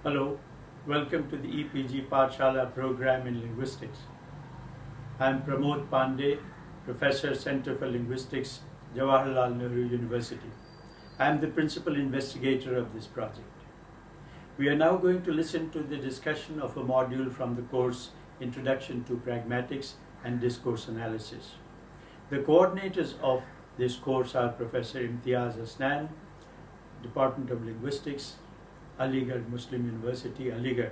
Hello, welcome to the EPG Pathshala program in linguistics. I am Pramod Pandey, Professor, Center for Linguistics, Jawaharlal Nehru University. I am the principal investigator of this project. We are now going to listen to the discussion of a module from the course Introduction to Pragmatics and Discourse Analysis. The coordinators of this course are Professor Imtiaz Asnan, Department of Linguistics, Aligarh Muslim University, Aligarh,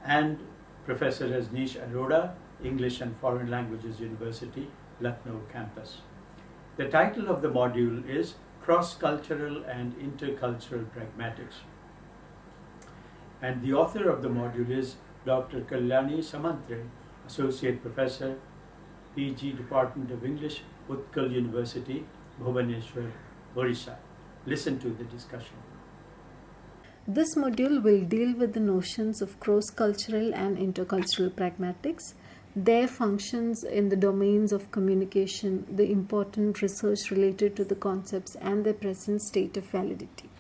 and Professor Rajneesh Arora, English and Foreign Languages University, Lucknow campus. The title of the module is Cross-Cultural and Intercultural Pragmatics. And the author of the module is Dr. Kalyani Samantre, Associate Professor, PG Department of English, Utkal University, Bhubaneswar, Orissa. Listen to the discussion. This module will deal with the notions of cross-cultural and intercultural pragmatics, their functions in the domains of communication, the important research related to the concepts, and their present state of validity.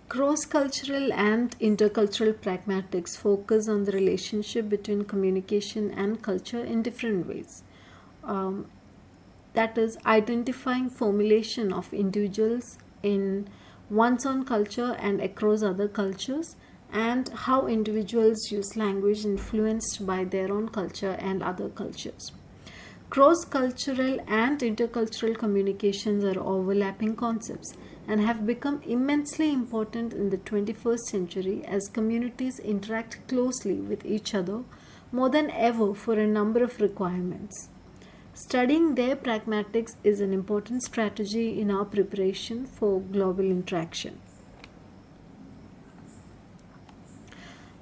Cross-cultural and intercultural pragmatics focus on the relationship between communication and culture in different ways. That is, identifying formulation of individuals in one's own culture and across other cultures, and how individuals use language influenced by their own culture and other cultures. Cross-cultural and intercultural communications are overlapping concepts and have become immensely important in the 21st century as communities interact closely with each other more than ever for a number of requirements. Studying their pragmatics is an important strategy in our preparation for global interaction.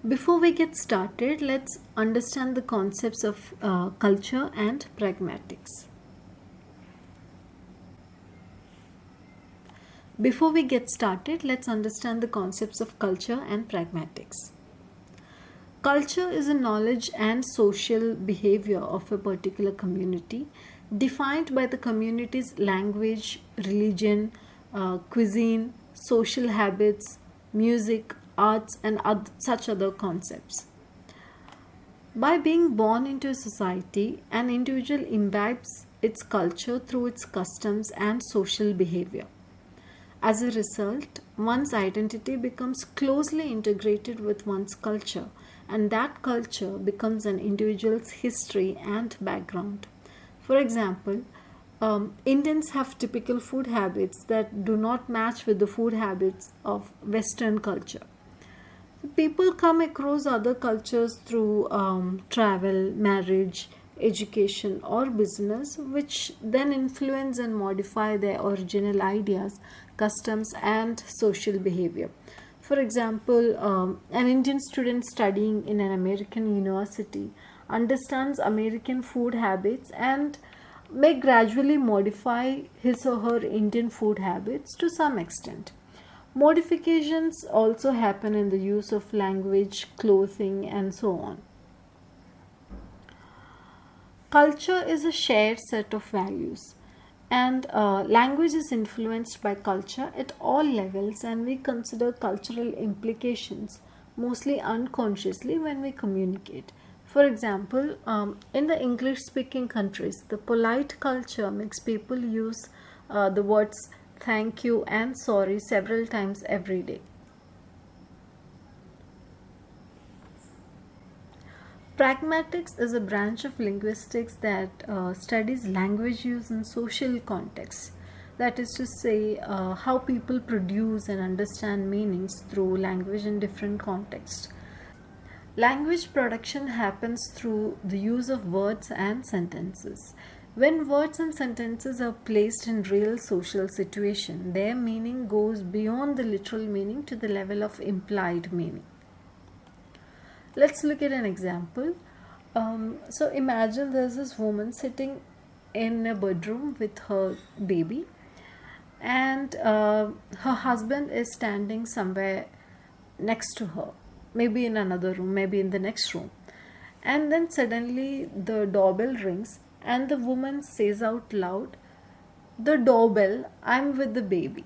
Before we get started, let's understand the concepts of culture and pragmatics. Before we get started, let's understand the concepts of culture and pragmatics. Culture is a knowledge and social behavior of a particular community, defined by the community's language, religion, cuisine, social habits, music, arts, and such other concepts. By being born into a society, an individual imbibes its culture through its customs and social behavior. As a result, one's identity becomes closely integrated with one's culture, and that culture becomes an individual's history and background. For example, Indians have typical food habits that do not match with the food habits of Western culture. People come across other cultures through travel, marriage, education, or business, which then influence and modify their original ideas, customs, and social behavior. For example, an Indian student studying in an American university understands American food habits and may gradually modify his or her Indian food habits to some extent. Modifications also happen in the use of language, clothing, and so on. Culture is a shared set of values, and language is influenced by culture at all levels, and we consider cultural implications mostly unconsciously when we communicate. For example, in the English-speaking countries, the polite culture makes people use the words thank you and sorry several times every day. Pragmatics is a branch of linguistics that studies language use in social contexts. That is to say, how people produce and understand meanings through language in different contexts. Language production happens through the use of words and sentences. When words and sentences are placed in real social situation, their meaning goes beyond the literal meaning to the level of implied meaning. Let's look at an example. So imagine there's this woman sitting in a bedroom with her baby, and her husband is standing somewhere next to her, maybe in another room, maybe in the next room. And then suddenly the doorbell rings and the woman says out loud, the doorbell, I'm with the baby.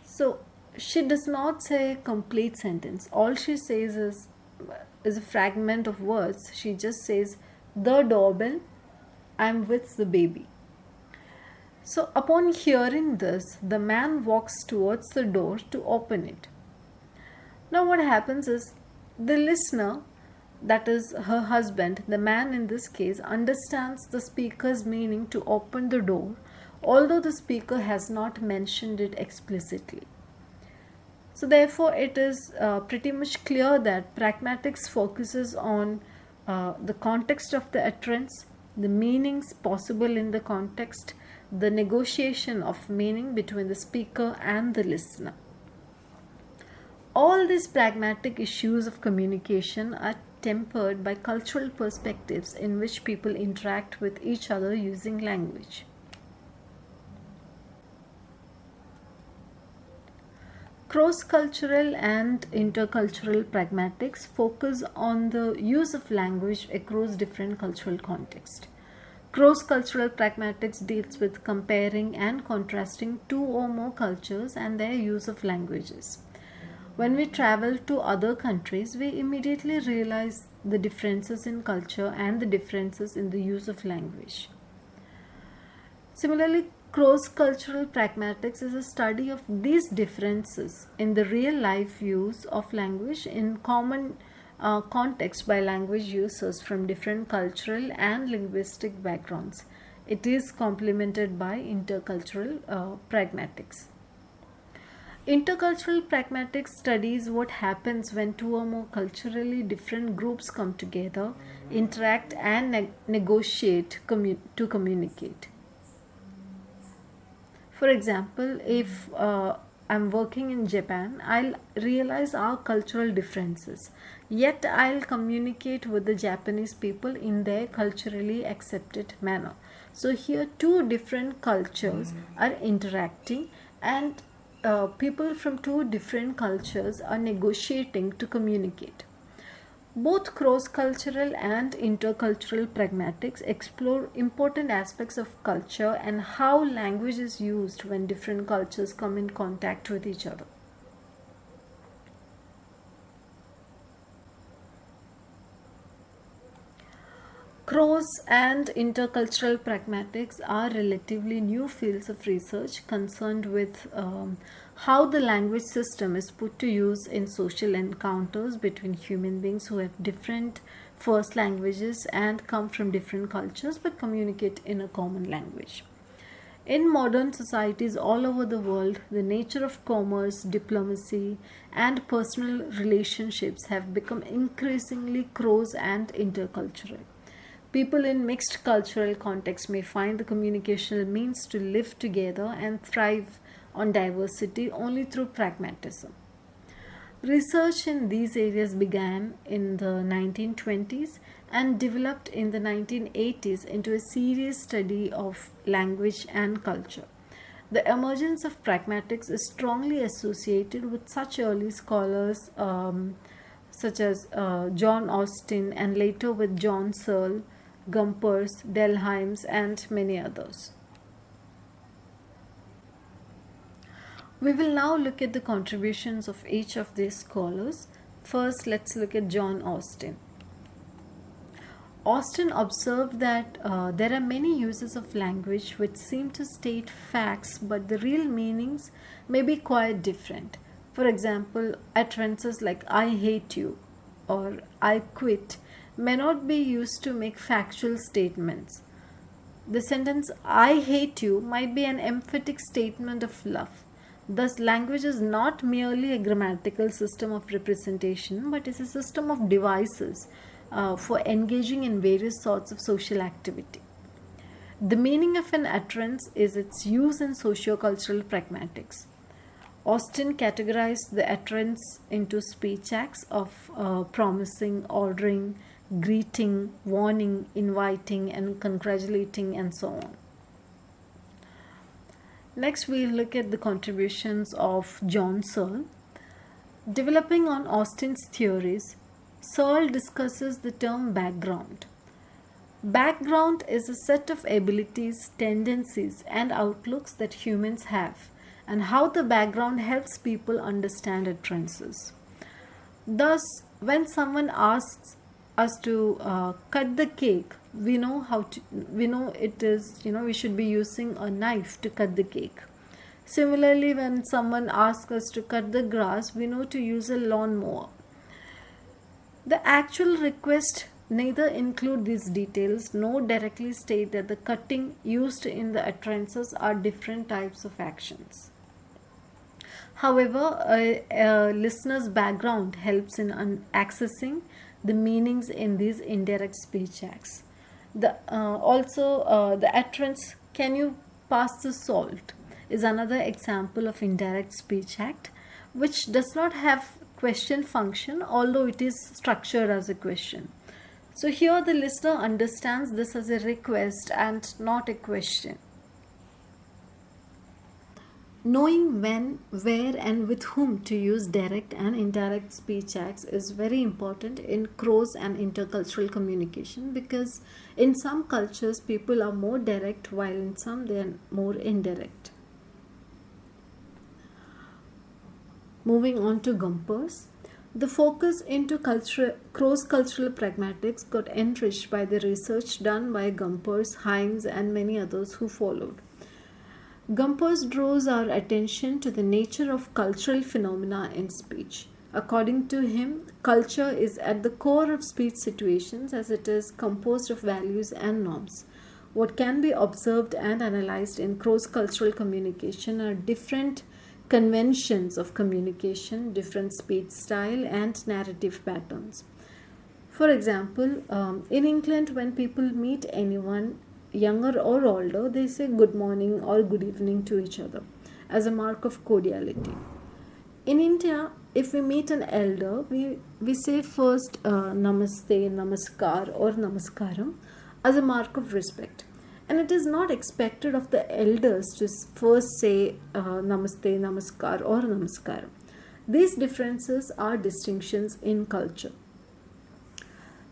So she does not say a complete sentence. All she says is a fragment of words. She just says, the doorbell, I'm with the baby. So upon hearing this, the man walks towards the door to open it. Now what happens is the listener, that is her husband, the man in this case, understands the speaker's meaning to open the door, although the speaker has not mentioned it explicitly. So therefore it is pretty much clear that pragmatics focuses on the context of the utterance, the meanings possible in the context, the negotiation of meaning between the speaker and the listener. All these pragmatic issues of communication are tempered by cultural perspectives in which people interact with each other using language. Cross-cultural and intercultural pragmatics focus on the use of language across different cultural contexts. Cross-cultural pragmatics deals with comparing and contrasting two or more cultures and their use of languages. When we travel to other countries, we immediately realize the differences in culture and the differences in the use of language. Similarly, cross-cultural pragmatics is a study of these differences in the real-life use of language in common context by language users from different cultural and linguistic backgrounds. It is complemented by intercultural pragmatics. Intercultural pragmatics studies what happens when two or more culturally different groups come together, interact and negotiate to communicate. For example, if I'm working in Japan, I'll realize our cultural differences, yet I'll communicate with the Japanese people in their culturally accepted manner. So here two different cultures are interacting, and people from two different cultures are negotiating to communicate. Both cross-cultural and intercultural pragmatics explore important aspects of culture and how language is used when different cultures come in contact with each other. Cross and intercultural pragmatics are relatively new fields of research concerned with how the language system is put to use in social encounters between human beings who have different first languages and come from different cultures but communicate in a common language. In modern societies all over the world, the nature of commerce, diplomacy, and personal relationships have become increasingly cross and intercultural. People in mixed cultural contexts may find the communicational means to live together and thrive on diversity only through pragmatism. Research in these areas began in the 1920s and developed in the 1980s into a serious study of language and culture. The emergence of pragmatics is strongly associated with such early scholars such as John Austin, and later with John Searle, Gumperz, Delheims, and many others. We will now look at the contributions of each of these scholars. First, let's look at John Austin. Austin observed that there are many uses of language which seem to state facts, but the real meanings may be quite different. For example, utterances like "I hate you" or "I quit" may not be used to make factual statements. The sentence "I hate you" might be an emphatic statement of love. Thus, language is not merely a grammatical system of representation, but is a system of devices for engaging in various sorts of social activity. The meaning of an utterance is its use in socio-cultural pragmatics. Austin categorized the utterance into speech acts of promising, ordering, greeting, warning, inviting, and congratulating, and so on. Next, we'll look at the contributions of John Searle. Developing on Austin's theories, Searle discusses the term background. Background is a set of abilities, tendencies, and outlooks that humans have, and how the background helps people understand utterances. Thus, when someone asks us to cut the cake, we know it is, we should be using a knife to cut the cake. Similarly, when someone asks us to cut the grass, we know to use a lawnmower. The actual request neither include these details nor directly state that the cutting used in the utterances are different types of actions. However, a listener's background helps in accessing the meanings in these indirect speech acts. The utterance, "Can you pass the salt?" is another example of indirect speech act, which does not have question function, although it is structured as a question. So here the listener understands this as a request and not a question. Knowing when, where, and with whom to use direct and indirect speech acts is very important in cross and intercultural communication, because in some cultures people are more direct while in some they are more indirect. Moving on to Gumperz. The focus into cross-cultural pragmatics got enriched by the research done by Gumperz, Himes, and many others who followed. Gumperz draws our attention to the nature of cultural phenomena in speech. According to him, culture is at the core of speech situations, as it is composed of values and norms. What can be observed and analyzed in cross-cultural communication are different conventions of communication, different speech style, and narrative patterns. For example, in England, when people meet anyone, younger or older, they say good morning or good evening to each other as a mark of cordiality. In India, if we meet an elder, we say first namaste, namaskar, or namaskaram as a mark of respect. And it is not expected of the elders to first say namaste, namaskar, or namaskaram. These differences are distinctions in culture.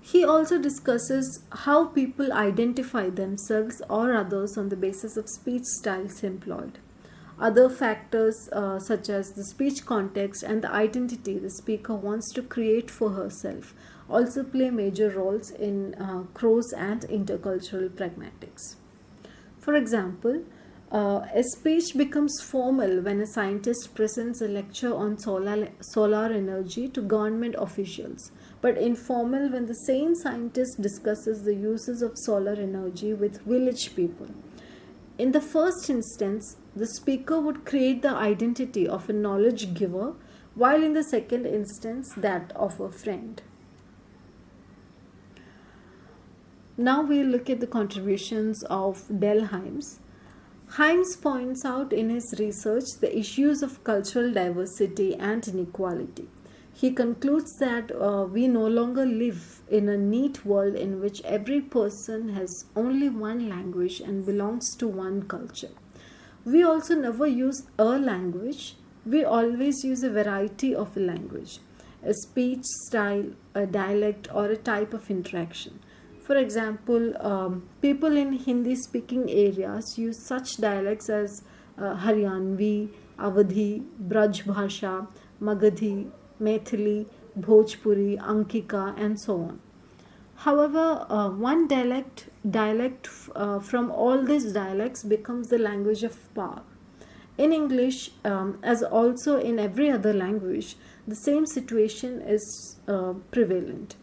He also discusses how people identify themselves or others on the basis of speech styles employed. Other factors such as the speech context and the identity the speaker wants to create for herself also play major roles in cross and intercultural pragmatics. For example, a speech becomes formal when a scientist presents a lecture on solar energy to government officials, but informal when the same scientist discusses the uses of solar energy with village people. In the first instance, the speaker would create the identity of a knowledge giver, while in the second instance, that of a friend. Now we look at the contributions of Himes. Himes points out in his research the issues of cultural diversity and inequality. He concludes that we no longer live in a neat world in which every person has only one language and belongs to one culture. We also never use a language. We always use a variety of a language, a speech style, a dialect, or a type of interaction. For example, people in Hindi-speaking areas use such dialects as Haryanvi, Awadhi, Braj Bhasha, Magadhi, Maithili, Bhojpuri, Ankika, and so on. However, one dialect from all these dialects becomes the language of power. In English, as also in every other language, the same situation is prevalent.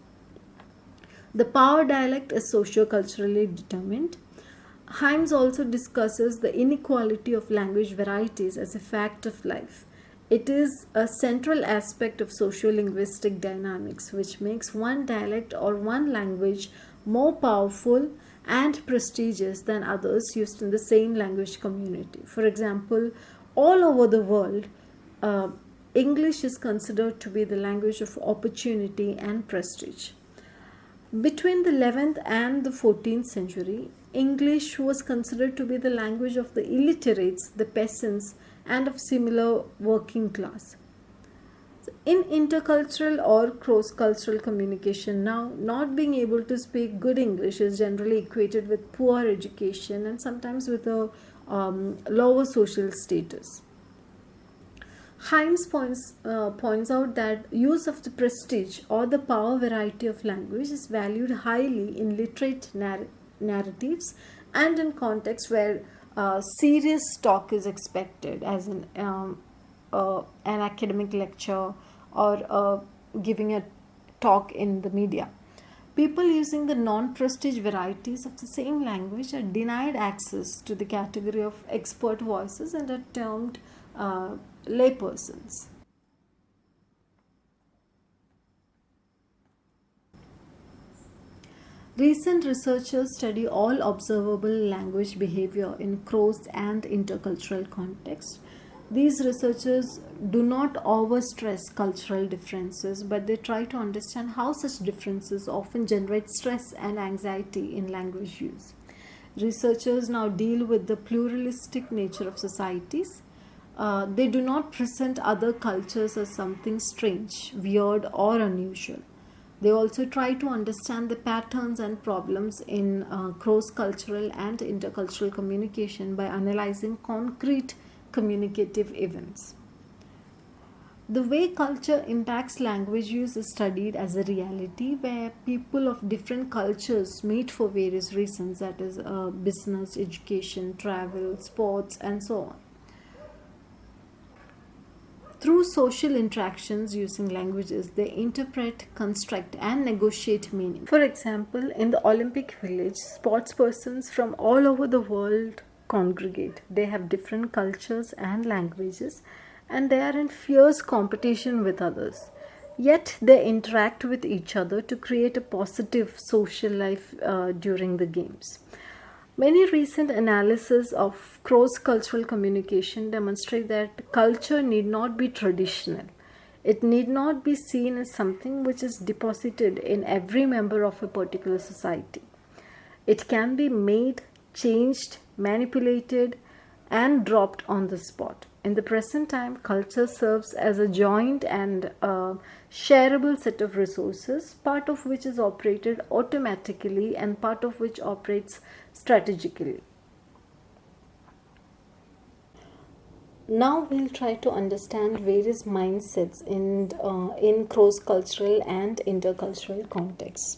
The power dialect is socio-culturally determined. Himes also discusses the inequality of language varieties as a fact of life. It is a central aspect of socio-linguistic dynamics, which makes one dialect or one language more powerful and prestigious than others used in the same language community. For example, all over the world, English is considered to be the language of opportunity and prestige. Between the 11th and the 14th century, English was considered to be the language of the illiterates, the peasants, and of similar working class. In intercultural or cross-cultural communication now, not being able to speak good English is generally equated with poor education and sometimes with a lower social status. Points out that use of the prestige or the power variety of language is valued highly in literate narratives and in contexts where serious talk is expected, as an academic lecture or giving a talk in the media. People using the non-prestige varieties of the same language are denied access to the category of expert voices and are termed laypersons. Recent researchers study all observable language behavior in cross and intercultural contexts. These researchers do not overstress cultural differences, but they try to understand how such differences often generate stress and anxiety in language use. Researchers now deal with the pluralistic nature of societies. They do not present other cultures as something strange, weird, or unusual. They also try to understand the patterns and problems in cross-cultural and intercultural communication by analyzing concrete communicative events. The way culture impacts language use is studied as a reality where people of different cultures meet for various reasons, that is, business, education, travel, sports, and so on. Through social interactions using languages, they interpret, construct, and negotiate meaning. For example, in the Olympic Village, sportspersons from all over the world congregate. They have different cultures and languages, and they are in fierce competition with others. Yet they interact with each other to create a positive social life during the games. Many recent analyses of cross-cultural communication demonstrate that culture need not be traditional. It need not be seen as something which is deposited in every member of a particular society. It can be made, changed, manipulated, and dropped on the spot. In the present time, culture serves as a joint and shareable set of resources, part of which is operated automatically and part of which operates strategically. Now we'll try to understand various mindsets in cross-cultural and intercultural contexts.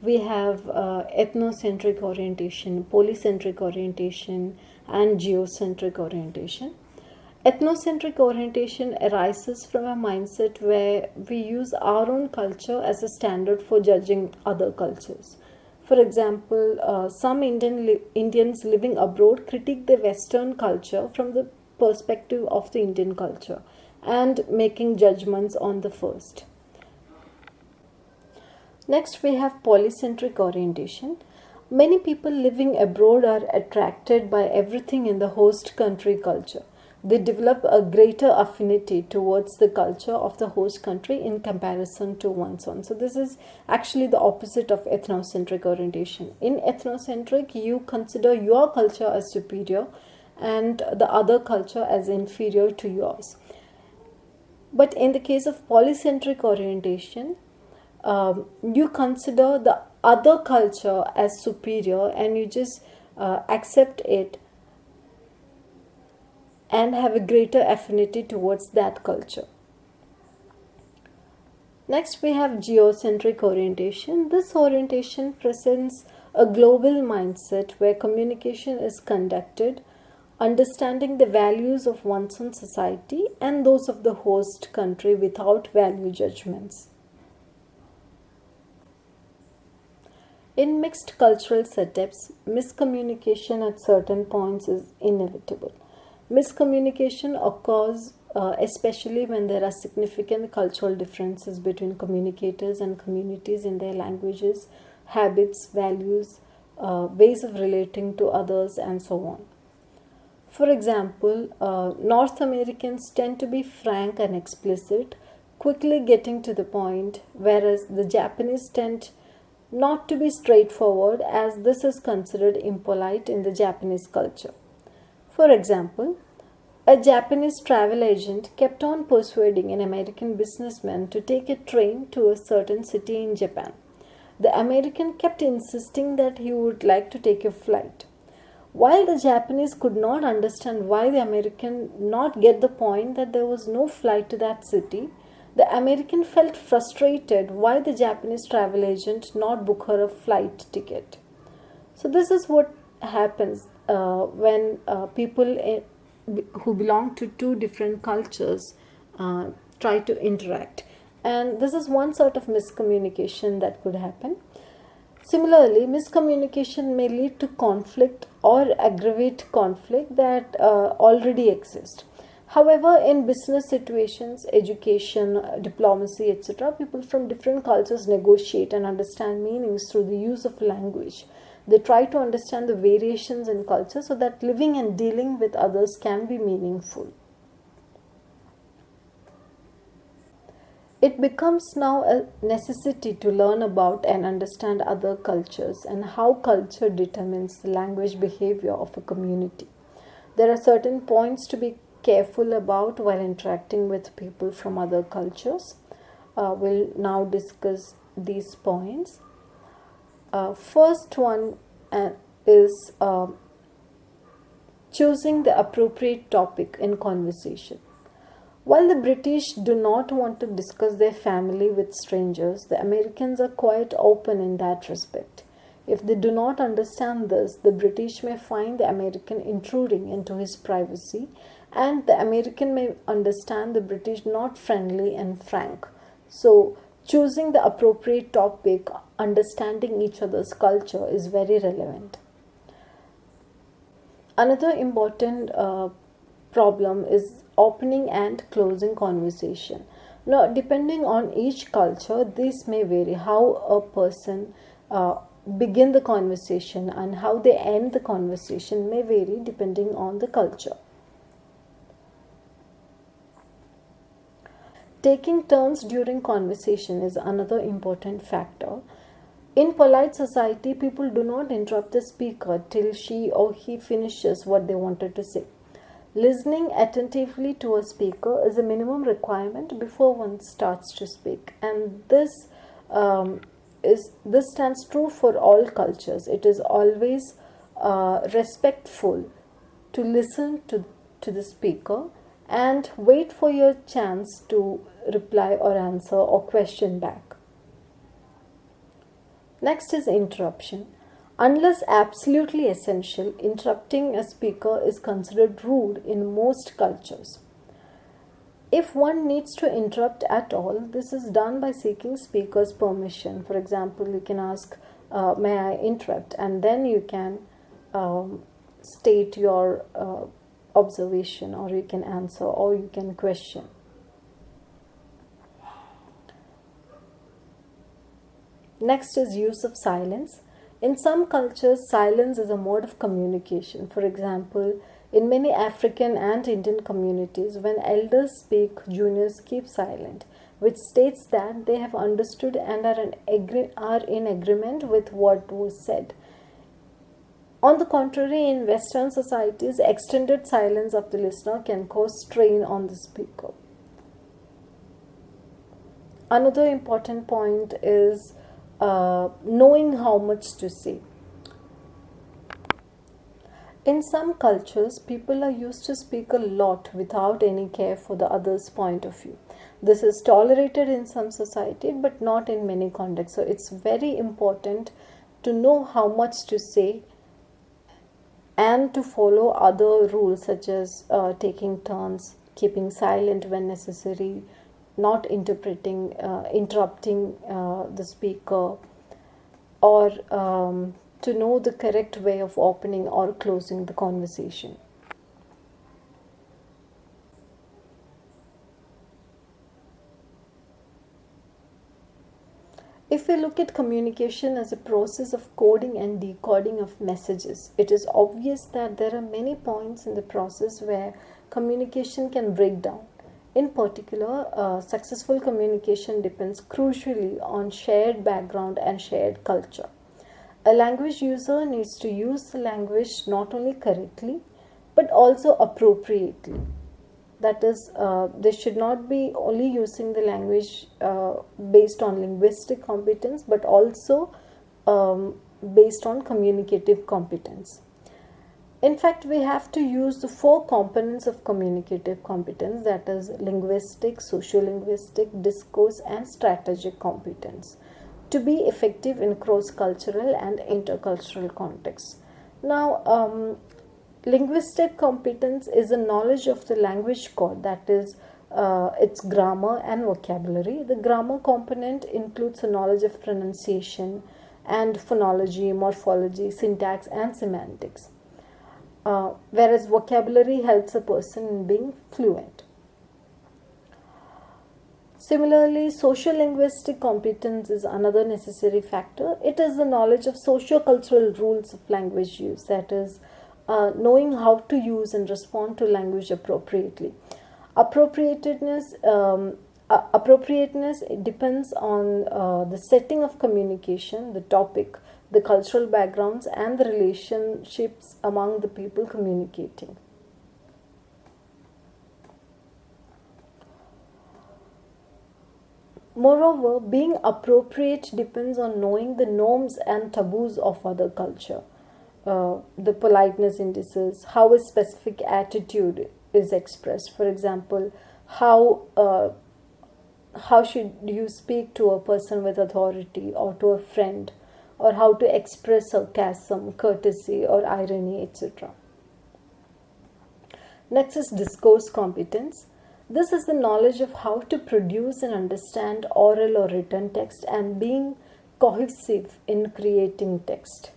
We have ethnocentric orientation, polycentric orientation, and geocentric orientation. Ethnocentric orientation arises from a mindset where we use our own culture as a standard for judging other cultures. For example, some Indians living abroad critique the Western culture from the perspective of the Indian culture and making judgments on the first. Next, we have polycentric orientation. Many people living abroad are attracted by everything in the host country culture. They develop a greater affinity towards the culture of the host country in comparison to one's own. So this is actually the opposite of ethnocentric orientation. In ethnocentric, you consider your culture as superior and the other culture as inferior to yours. But in the case of polycentric orientation, you consider the other culture as superior and you just accept it and have a greater affinity towards that culture. Next, we have geocentric orientation. This orientation presents a global mindset where communication is conducted, understanding the values of one's own society and those of the host country without value judgments. In mixed cultural setups, miscommunication at certain points is inevitable. Miscommunication occurs especially when there are significant cultural differences between communicators and communities in their languages, habits, values, ways of relating to others, and so on. For example, North Americans tend to be frank and explicit, quickly getting to the point, whereas the Japanese tend not to be straightforward, as this is considered impolite in the Japanese culture. For example, A Japanese travel agent kept on persuading an American businessman to take a train to a certain city in Japan. The American kept insisting that he would like to take a flight. While the Japanese could not understand why the American not get the point that there was no flight to that city, the American felt frustrated why the Japanese travel agent not book her a flight ticket. So this is what happens when people who belong to two different cultures try to interact. And this is one sort of miscommunication that could happen. Similarly, miscommunication may lead to conflict or aggravate conflict that already exist. However, in business situations, education, diplomacy, etc., people from different cultures negotiate and understand meanings through the use of language. They try to understand the variations in culture so that living and dealing with others can be meaningful. It becomes now a necessity to learn about and understand other cultures and how culture determines the language behavior of a community. There are certain points to be careful about while interacting with people from other cultures. We'll now discuss these points. First one is choosing the appropriate topic in conversation. While the British do not want to discuss their family with strangers, the Americans are quite open in that respect. If they do not understand this, the British may find the American intruding into his privacy, and the American may understand the British not friendly and frank. So, choosing the appropriate topic, understanding each other's culture is very relevant. Another important problem is opening and closing conversation. Now, depending on each culture, this may vary. How a person begin the conversation and how they end the conversation may vary depending on the culture. Taking turns during conversation is another important factor. In polite society, people do not interrupt the speaker till she or he finishes what they wanted to say. Listening attentively to a speaker is a minimum requirement before one starts to speak, and this stands true for all cultures. It is always respectful to listen to the speaker and wait for your chance to reply or answer or question back. Next is interruption. Unless absolutely essential, interrupting a speaker is considered rude in most cultures. If one needs to interrupt at all, this is done by seeking speaker's permission. For example, you can ask, may I interrupt? And then you can state your observation, or you can answer, or you can question. Next is use of silence. In some cultures, silence is a mode of communication. For example, in many African and Indian communities, when elders speak, juniors keep silent, which states that they have understood and are in agreement with what was said. On the contrary, in Western societies, extended silence of the listener can cause strain on the speaker. Another important point is knowing how much to say. In some cultures, people are used to speak a lot without any care for the other's point of view. This is tolerated in some society, but not in many contexts. So it's very important to know how much to say and to follow other rules such as taking turns, keeping silent when necessary, not interrupting the speaker, or to know the correct way of opening or closing the conversation. If we look at communication as a process of coding and decoding of messages, it is obvious that there are many points in the process where communication can break down. In particular, successful communication depends crucially on shared background and shared culture. A language user needs to use the language not only correctly but also appropriately. That is, they should not be only using the language based on linguistic competence, but also based on communicative competence. In fact, we have to use the 4 components of communicative competence, that is linguistic, sociolinguistic, discourse and strategic competence, to be effective in cross-cultural and intercultural contexts. Now, linguistic competence is a knowledge of the language code, that is its grammar and vocabulary. The grammar component includes a knowledge of pronunciation and phonology, morphology, syntax and semantics. Whereas vocabulary helps a person in being fluent. Similarly, sociolinguistic competence is another necessary factor. It is the knowledge of socio-cultural rules of language use, that is, knowing how to use and respond to language appropriately. Appropriateness depends on the setting of communication, the topic, the cultural backgrounds and the relationships among the people communicating. Moreover, being appropriate depends on knowing the norms and taboos of other culture, the politeness indices, how a specific attitude is expressed. For example, how should you speak to a person with authority or to a friend, or how to express sarcasm, courtesy or irony, etc. Next is discourse competence. This is the knowledge of how to produce and understand oral or written text and being cohesive in creating text.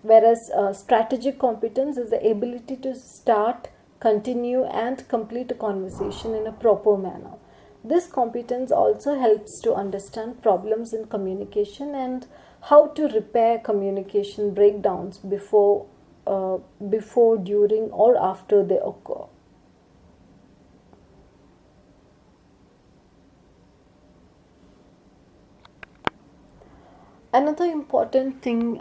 Whereas strategic competence is the ability to start, continue and complete a conversation in a proper manner. This competence also helps to understand problems in communication and how to repair communication breakdowns before, during or after they occur. Another important thing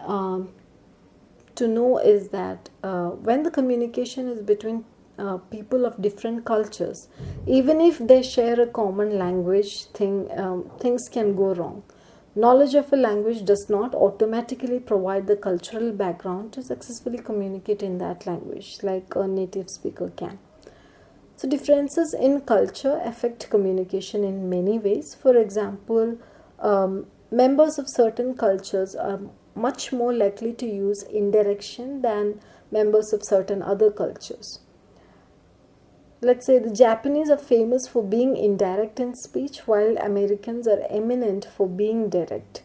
to know is that when the communication is between people of different cultures, even if they share a common language, things can go wrong. Knowledge of a language does not automatically provide the cultural background to successfully communicate in that language like a native speaker can. So differences in culture affect communication in many ways. For example, members of certain cultures are much more likely to use indirection than members of certain other cultures. Let's say the Japanese are famous for being indirect in speech, while Americans are eminent for being direct.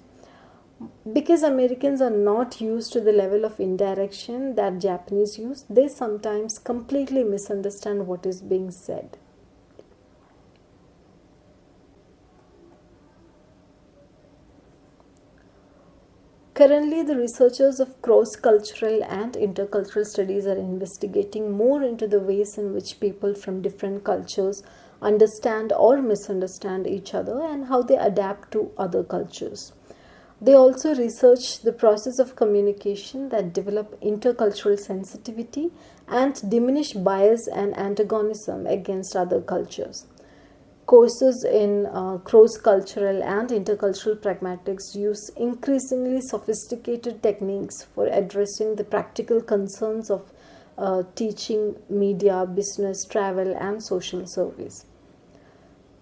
Because Americans are not used to the level of indirection that Japanese use, they sometimes completely misunderstand what is being said. Currently, the researchers of cross-cultural and intercultural studies are investigating more into the ways in which people from different cultures understand or misunderstand each other and how they adapt to other cultures. They also research the process of communication that develop intercultural sensitivity and diminish bias and antagonism against other cultures. Courses in cross-cultural and intercultural pragmatics use increasingly sophisticated techniques for addressing the practical concerns of teaching, media, business, travel, and social service.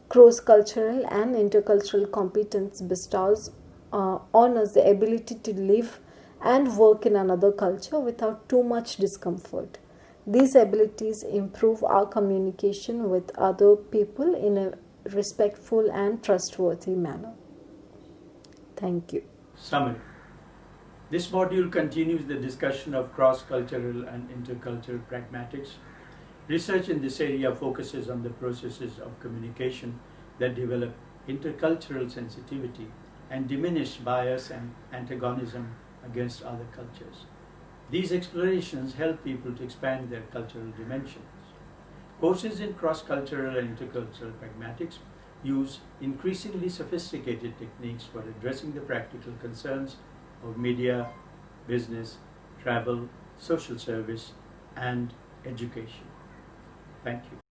Cross-cultural and intercultural competence bestows on us the ability to live and work in another culture without too much discomfort. These abilities improve our communication with other people in a respectful and trustworthy manner. Thank you. Summary. This module continues the discussion of cross-cultural and intercultural pragmatics. Research in this area focuses on the processes of communication that develop intercultural sensitivity and diminish bias and antagonism against other cultures. These explorations help people to expand their cultural dimensions. Courses in cross-cultural and intercultural pragmatics use increasingly sophisticated techniques for addressing the practical concerns of media, business, travel, social service, and education. Thank you.